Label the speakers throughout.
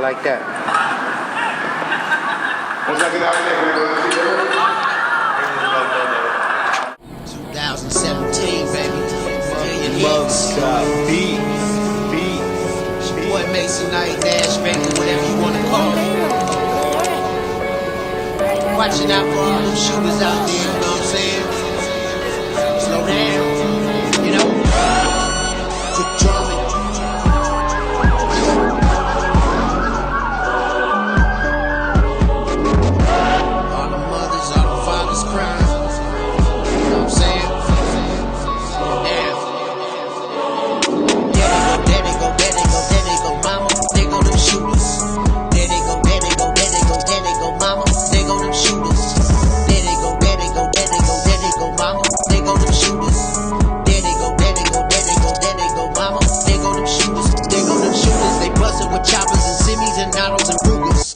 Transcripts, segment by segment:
Speaker 1: like that.
Speaker 2: 2017, baby. It's your boy Mason L.A.Nash, baby, whatever you wanna call it. Watching out for all them shooters out there, you know what I'm saying? Slow down, you know? Quick drumming. All the mothers, all the fathers crying. You know what I'm saying? Slow down. There they go, there they go, there they go, there they go, mama. There go them shooters. There they go, there they go, there they go, there they go, mama. There go them shooters. There they go, there they go, there they go, there they go, mama. There go them shooters. There they go, there they go, there they go, there they go, mama. There go them shooters. There go them shooters. They bustin' with choppers and semis and autos and Rugers.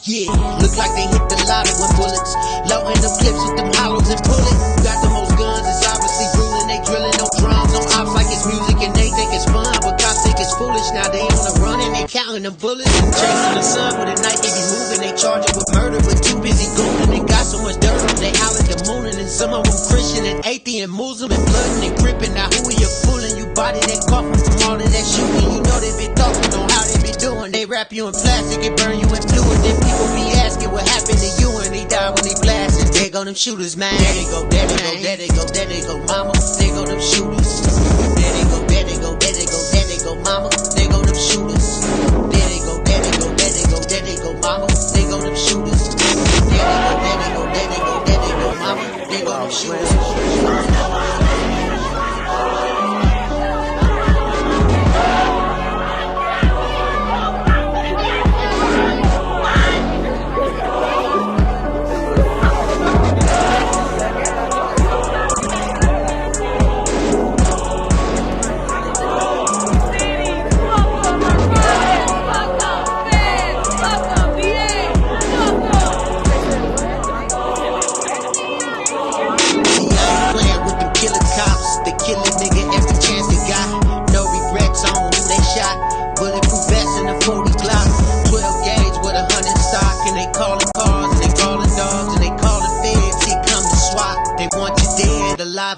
Speaker 2: Yeah, look like they hit the lotto with bullets. Loading them clips with them hollows and bullets. Got the most guns, it's obviously ruling. They drilling no drums, no ops like it's music, and they think it's fun, but cops think it's foolish. Now they on the run and they counting them bullets and chasing the sun with a knife. They be moving, they charge it with murder, but too busy gooning. They got so much dirt on, they holler the mooning, and some of them Christian and atheist and Muslim and blood and they gripping. Now who are you fooling? You body that coffin from all of that shooting. You know they be talking on how they be doing. They wrap you in plastic and burn you in fluid. Then people be asking what happened to you, and they die when they blasted. There go them shooters, man. There they go, there they go, there they go, there they go, mama. There go them shooters. There they go, there they go, there they go, there they go, mama. There go them shooters. There they go, there they go, there they go, there they go, mama. There go them shooters. There they go, there they go, there they go, there they go, mama. There go them shooters.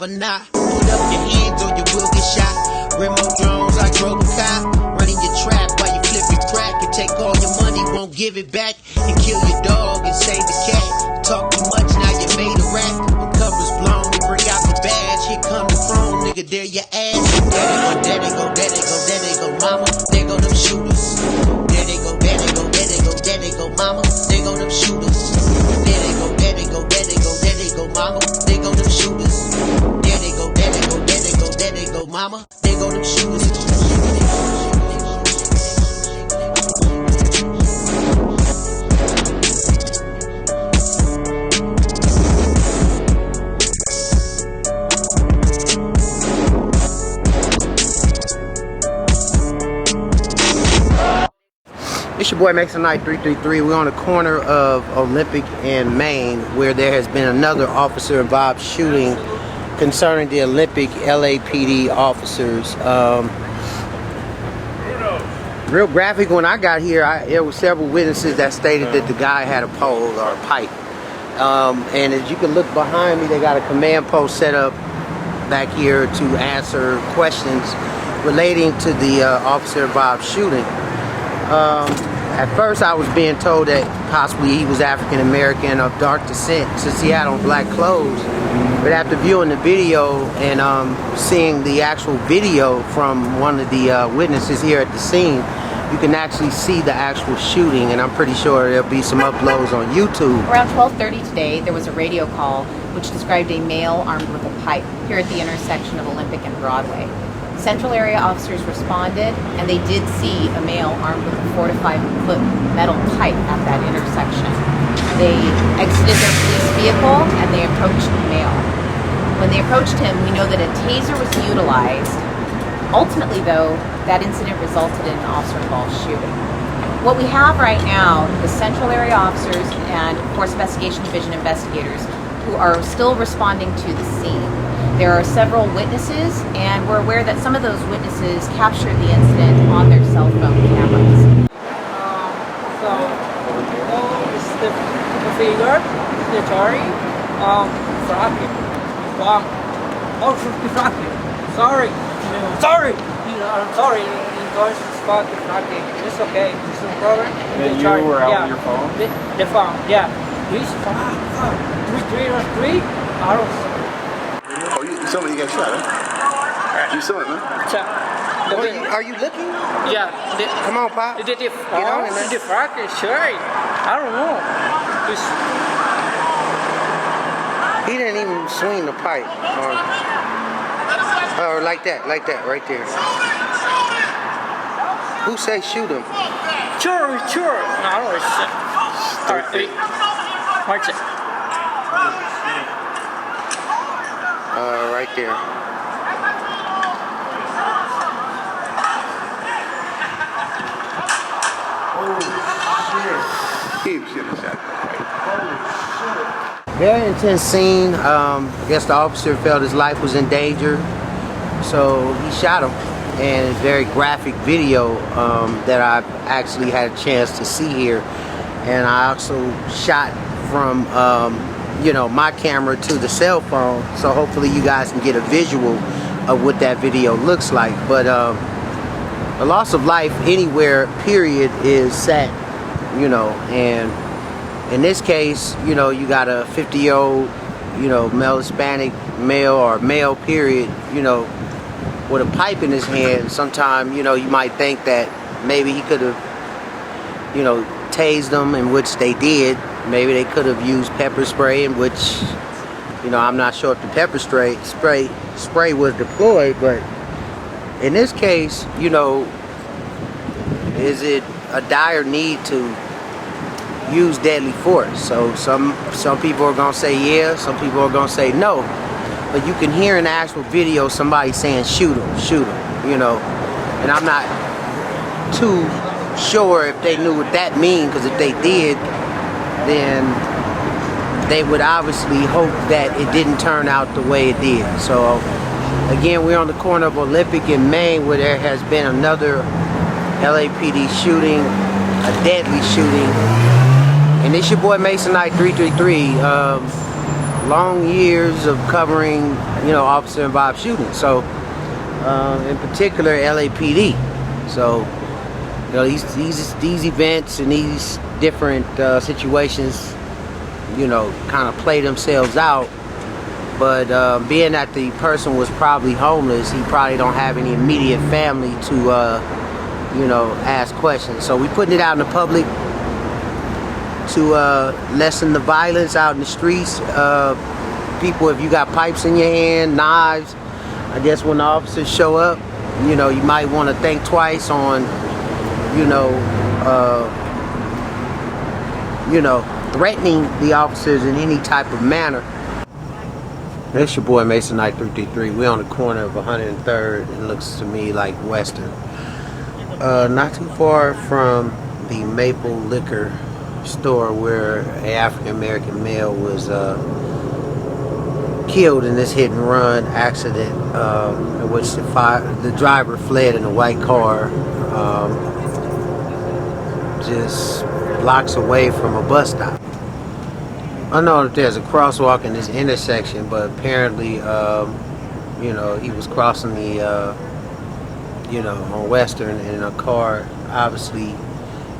Speaker 2: Or not, put up your hands or you will get shot. Remote drones like Robocop, running your trap while you flip your crack and take all your money, won't give it back, and kill your dog and save the cat. Talk too much, now you made a rap. When covers blown, they bring out the badge. Here come the throne, nigga, there your ass. There they go, there they go, there they go, there they go, mama. There go them shooters. There they go, there they go, there they go, there they go, mama. There go them shooters. There they go, there they go, there they go, there they go, mama. There go them shooters. There they go, there they go, there they go, there they go, mama. There go them shooters.
Speaker 1: It's your boy Mason Night 333. We're on the corner of Olympic and Main, where there has been another officer involved shooting concerning the Olympic LAPD officers. Real graphic. When I got here, there were several witnesses that stated that the guy had a pole or a pipe. And as you can look behind me, they got a command post set up back here to answer questions relating to the officer involved shooting. At first I was being told that possibly he was African American of dark descent since he had on black clothes. But after viewing the video and seeing the actual video from one of the witnesses here at the scene, you can actually see the actual shooting, and I'm pretty sure there'll be some uploads on YouTube.
Speaker 3: Around 12:30 today, there was a radio call which described a male armed with a pipe here at the intersection of Olympic and Broadway. Central area officers responded, and they did see a male armed with a 4 to 5 foot metal pipe at that intersection. They exited their police vehicle and they approached the male. When they approached him, we know that a taser was utilized. Ultimately, though, that incident resulted in an officer-involved shooting. What we have right now is Central area officers and Force Investigation Division investigators who are still responding to the scene. There are several witnesses, and we're aware that some of those witnesses captured the incident on their cell phone cameras.
Speaker 4: So, it's the figure, the Tory, Fracking. Fracking. Sorry. Sorry. I'm sorry. English spot the Fracking. It's okay. It's no problem.
Speaker 5: And you were out with your phone?
Speaker 4: The phone, yeah. Please, 3 arrows.
Speaker 6: Oh, you somebody got shot, huh? You saw it, man?
Speaker 1: Are you looking?
Speaker 4: Yeah.
Speaker 1: Come on, Pop.
Speaker 4: The
Speaker 1: on it, man.
Speaker 4: the Fracking, sure. I don't know.
Speaker 1: He didn't even swing the pipe. Or like that, right there. Who say shoot him?
Speaker 4: Sure. No, I don't know. Alright, watch it.
Speaker 1: Right there.
Speaker 6: He was getting shot.
Speaker 1: Very intense scene. I guess the officer felt his life was in danger, so he shot him. And it's very graphic video that I've actually had a chance to see here. And I also shot from my camera to the cell phone, so hopefully you guys can get a visual of what that video looks like. But the loss of life anywhere, period, is sad, and in this case, you got a 50-year-old, male Hispanic male or male, period, with a pipe in his hand. Sometime, you might think that maybe he could have, tased them, in which they did. Maybe they could have used pepper spray, in which, I'm not sure if the pepper spray was deployed, but in this case, is it a dire need to use deadly force? So some people are gonna say yeah, some people are gonna say no. But you can hear in the actual video somebody saying shoot him, and I'm not too sure if they knew what that means, because if they did, then they would obviously hope that it didn't turn out the way it did. So again, we're on the corner of Olympic in Maine, where there has been another LAPD shooting, a deadly shooting. And it's your boy Mason Knight 333. Long years of covering, officer involved shootings. So in particular LAPD. So these events and these different situations, kind of play themselves out. But being that the person was probably homeless, he probably don't have any immediate family to ask questions. So we putting it out in the public to lessen the violence out in the streets. People, if you got pipes in your hand, knives, I guess when the officers show up, you might want to think twice on, threatening the officers in any type of manner. That's your boy Mason Knight 333. We're on the corner of 103rd, and looks to me like Western. Not too far from the Maple Liquor store where an African American male was killed in this hit and run accident, in which the driver fled in a white car, just blocks away from a bus stop. I know that there's a crosswalk in this intersection, but apparently, he was crossing the, on Western in a car, obviously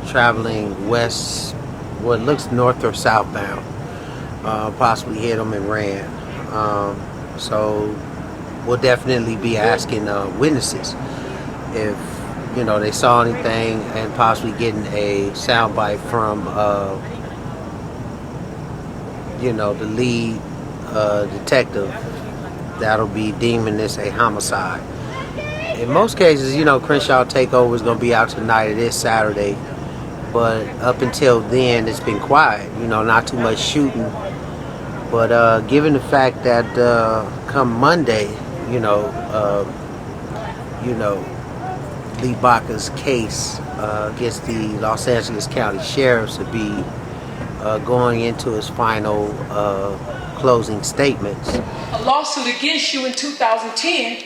Speaker 1: traveling west, what looks north or southbound, possibly hit him and ran. So we'll definitely be asking witnesses if, they saw anything, and possibly getting a soundbite from, the lead detective that'll be deeming this a homicide. In most cases, Crenshaw Takeover is going to be out tonight. It is Saturday. But up until then, it's been quiet. Not too much shooting. But given the fact that come Monday, Lee Baca's case against the Los Angeles County Sheriffs will be going into his final closing statements.
Speaker 7: A lawsuit against you in 2010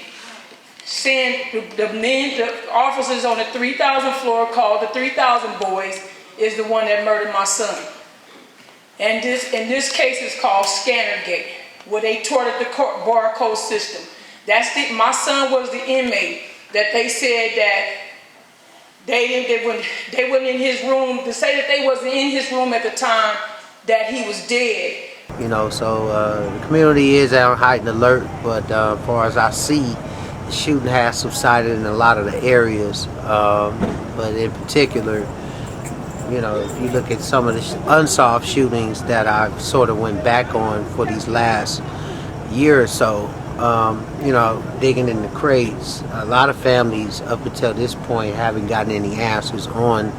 Speaker 7: saying the officers on the 3,000 floor called the 3,000 boys is the one that murdered my son. And in this case, it's called Scannergate, where they tortured the barcode system. My son was the inmate that they said that they weren't in his room. To say that they wasn't in his room at the time that he was dead.
Speaker 1: You know, so the community is on heightened alert, but as far as I see, the shooting has subsided in a lot of the areas. But in particular, you know, if you look at some of the unsolved shootings that I sort of went back on for these last year or so, you know, digging in the crates, a lot of families up until this point haven't gotten any answers on,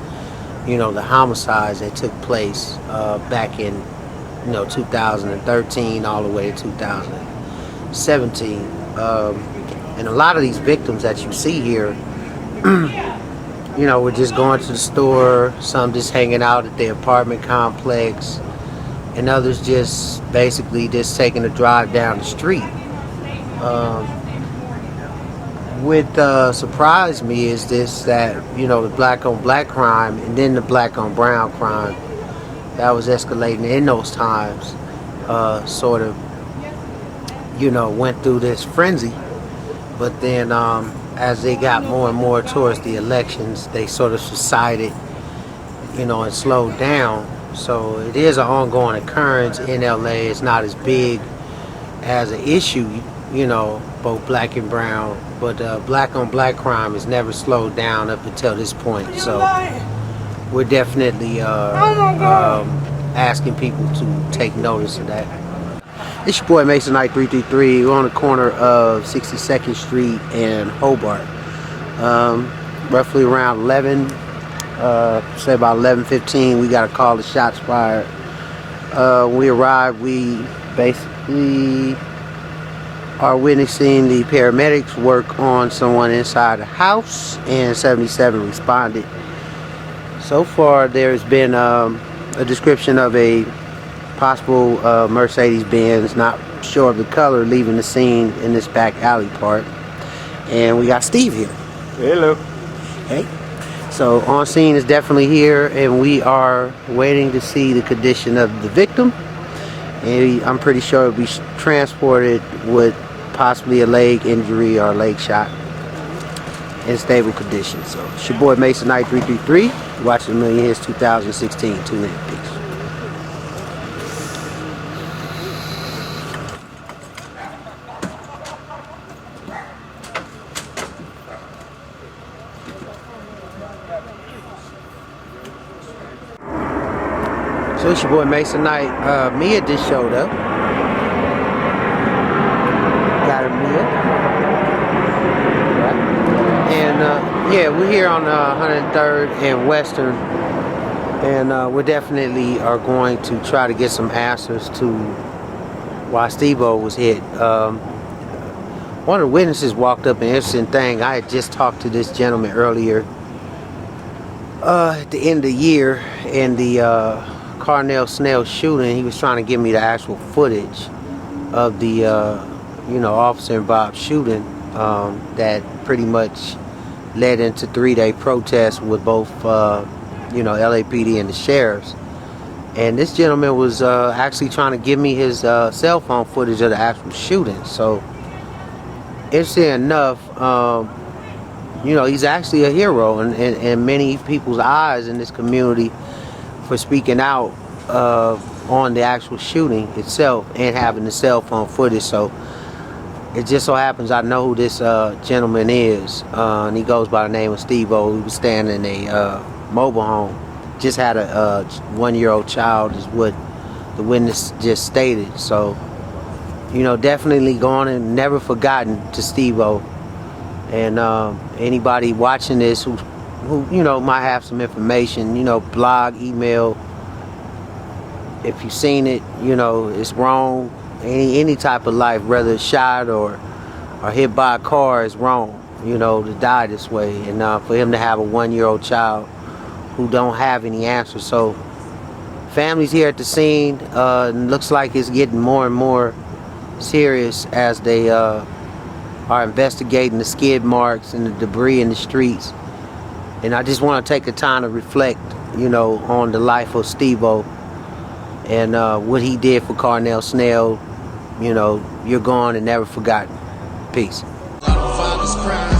Speaker 1: you know, the homicides that took place back in, you know, 2013 all the way to 2017. And a lot of these victims that you see here, you know, were just going to the store, some just hanging out at their apartment complex, and others just basically just taking a drive down the street. What surprised me is this, that, you know, the black on black crime and then the black on brown crime that was escalating in those times sort of, you know, went through this frenzy. But then as they got more and more towards the elections, they sort of subsided, you know, and slowed down. So it is an ongoing occurrence in LA. It's not as big as an issue, you know, both black and brown, but black on black crime has never slowed down up until this point. So we're definitely asking people to take notice of that. It's your boy Mason Knight 333. We're on the corner of 62nd Street and Hobart. Roughly around 11, say about 11:15, we got a call to shots fired. When we arrived, we basically are witnessing the paramedics work on someone inside the house, and 77 responded. So far, there's been a description of a possible Mercedes-Benz, not sure of the color, leaving the scene in this back alley part. And we got Steve here.
Speaker 5: Hello.
Speaker 1: Hey. So on scene is definitely here, and we are waiting to see the condition of the victim. And I'm pretty sure it'll be transported with possibly a leg injury or a leg shot in stable condition. So it's your boy Mason Knight 333. Watching A Million Hits 2016. Tune in. Peace. So it's your boy Mason Knight. Mia just showed up. Got her Mia. Right. And yeah, we're here on 103rd and Western. And we definitely are going to try to get some answers to why Steve-O was hit. One of the witnesses walked up, an interesting thing. I had just talked to this gentleman earlier at the end of the year in the Carnell Snell shooting. He was trying to give me the actual footage of the you know, officer involved shooting that pretty much led into 3-day protests with both you know, LAPD and the sheriffs. And this gentleman was actually trying to give me his cell phone footage of the actual shooting. So interesting enough, you know, he's actually a hero in many people's eyes in this community for speaking out on the actual shooting itself and having the cell phone footage. So it just so happens I know who this gentleman is, and he goes by the name of Steve-O. He was staying in a mobile home, just had a 1-year-old child, is what the witness just stated. So, you know, definitely gone and never forgotten to Steve-O. And anybody watching this who you know might have some information, you know, blog, email, if you've seen it, you know, it's wrong. Any type of life, whether it's shot or hit by a car, is wrong, you know, to die this way. And for him to have a 1-year-old child who don't have any answers. So families here at the scene, looks like it's getting more and more serious as they are investigating the skid marks and the debris in the streets And I just want to take the time to reflect, you know, on the life of Steve-O and what he did for Carnell Snell. You know, you're gone and never forgotten. Peace.
Speaker 2: Father's crime.